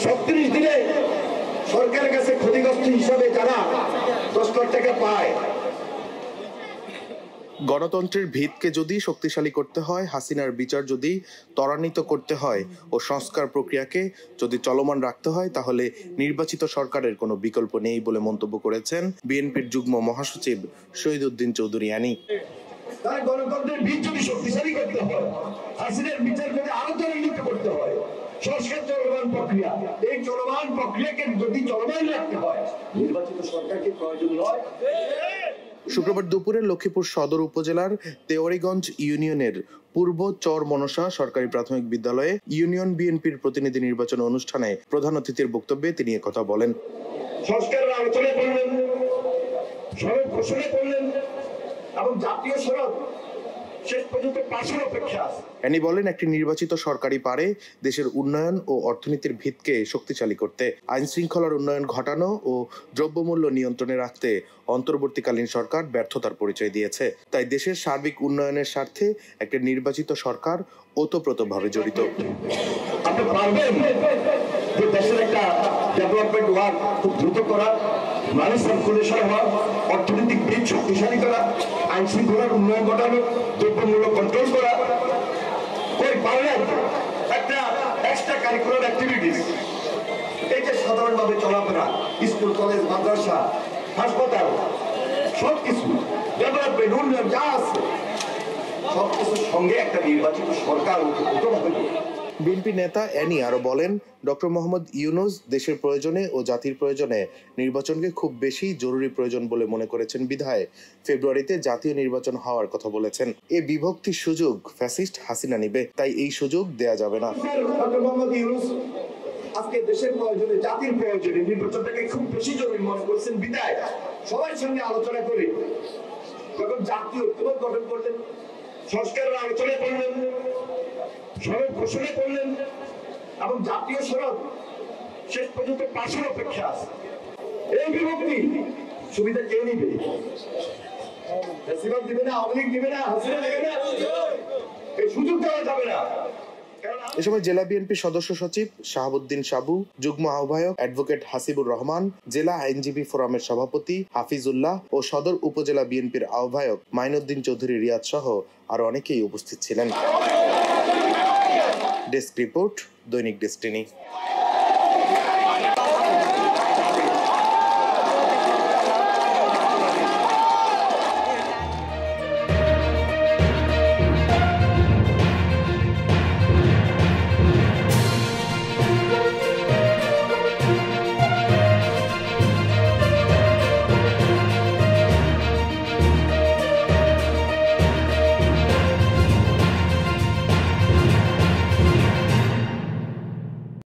36 দিনে সরকারের কাছে ক্ষতিগ্রস্ত হিসাবে যারা 10 লাখ টাকা পায়। গণতন্ত্রের ভিতকে যদি শক্তিশালী করতে হয়, হাসিনার বিচার যদি ত্বরান্বিত করতে হয় ও সংস্কার প্রক্রিয়াকে যদি চলমান রাখতে হয়, তাহলে নির্বাচিত সরকারের কোনো বিকল্প নেই বলে মন্তব্য করেছেন বিএনপির যুগ্ম মহাসচিব শহীদউদ্দিন চৌধুরী আনি। তাই গণতন্ত্রের ভিত যদি শক্তিশালী করতে হয়, হাসিনার বিচার যদি আরো ত্বরান্বিত করতে হয়, সংস্কার চলমান প্রক্রিয়া, এই চলমান প্রক্রিয়াকে যদি চলমান রাখতে হয়, নির্বাচিত সরকারকে প্রয়োজন নয়। শুক্রবার দুপুরে লক্ষ্মীপুর সদর উপজেলার তেওয়ারীগঞ্জ ইউনিয়নের পূর্ব চর মনসা সরকারি প্রাথমিক বিদ্যালয়ে ইউনিয়ন বিএনপির প্রতিনিধি নির্বাচন অনুষ্ঠানে প্রধান অতিথির বক্তব্যে তিনি একথা বলেন। সংস্কারের আলোচনা করলেন, সড়ক ঘোষণা করলেন এবং জাতীয় সড়ক শেষ পর্যন্ত পাশের অপেক্ষা আছে। তিনি বলেন, একটি নির্বাচিত সরকারই পারে দেশের উন্নয়ন ও অর্থনীতির ভিতকে শক্তিশালী করতে। আইন শৃঙ্খলার উন্নয়ন ঘটানো ও দ্রব্যমূল্য নিয়ন্ত্রণে রাখতে অন্তর্বর্তীকালীন সরকার ব্যর্থতার পরিচয় দিয়েছে। তাই দেশের সার্বিক উন্নয়নের স্বার্থে একটি নির্বাচিত সরকার ওতপ্রোতভাবে জড়িত। আপনি পারবেন যে দেশের একটা ডেভেলপমেন্ট ওয়ার্ক খুব দ্রুত করা, মানি সার্কুলেশন হওয়া, অর্থনৈতিক ভিত শক্তিশালী করা, আইন শৃঙ্খলার উন্নয়ন ঘটানো, দ্রব্যমূল্য কন্ট্রোল করা। কই পারলেন একটা এক্সট্রা কারিকুলার অ্যাক্টিভিটিস, এই যে সাধারণভাবে চলাফেরা, স্কুল কলেজ মাদ্রাসা হাসপাতাল সবকিছু ডেভেলপমেন্ট উন্নয়ন যা আছে সবকিছুর সঙ্গে একটা নির্বাচিত সরকার ওতপ্রোতভাবে জড়িত। বিএনপি নেতা অ্যানি আরো বলেন, ডক্টর মোহাম্মদ ইউনূস দেশের প্রয়োজনে ও জাতির প্রয়োজনে নির্বাচনকে খুব বেশি জরুরি প্রয়োজন বলে মনে করেছেন বিধায় ফেব্রুয়ারিতে জাতীয় নির্বাচন হওয়ার কথা বলেছেন। এ বিভক্তির সুযোগ ফ্যাসিস্ট হাসিনা নিবে, তাই এই সুযোগ দেয়া যাবে না। ডক্টর মোহাম্মদ ইউনূস আজকে দেশের প্রয়োজনে জাতির প্রয়োজনে নির্বাচনটাকে খুব বেশি জরুরি মনে করছেন বিধায় সবার সঙ্গে আলোচনা করে যখন জাতীয় ঐক্যমত গঠন করলেন, সংস্কারের আলোচনা করলেন, সড়ক ঘোষণা করলেন এবং জাতীয় সড়ক শেষ পর্যন্ত পাশের অপেক্ষা আছে। এই বিভক্তি সুবিধা কে নিবে? বেশিরভাগ দিবে না, আওয়ামী লীগ দিবে না, হাসিনা দিবে না, এই সুযোগ দেওয়া যাবে না। এ সময় জেলা বিএনপি সদস্য সচিব শাহাবুদ্দিন সাবু, যুগ্ম আহ্বায়ক অ্যাডভোকেট হাসিবুর রহমান, জেলা আইনজীবী ফোরামের সভাপতি হাফিজুল্লাহ ও সদর উপজেলা বিএনপির আহ্বায়ক মাইনুদ্দিন চৌধুরী রিয়াদ সহ আরো অনেকেই উপস্থিত ছিলেন। ডেস্ক রিপোর্ট, দৈনিক ডেস্টিনি।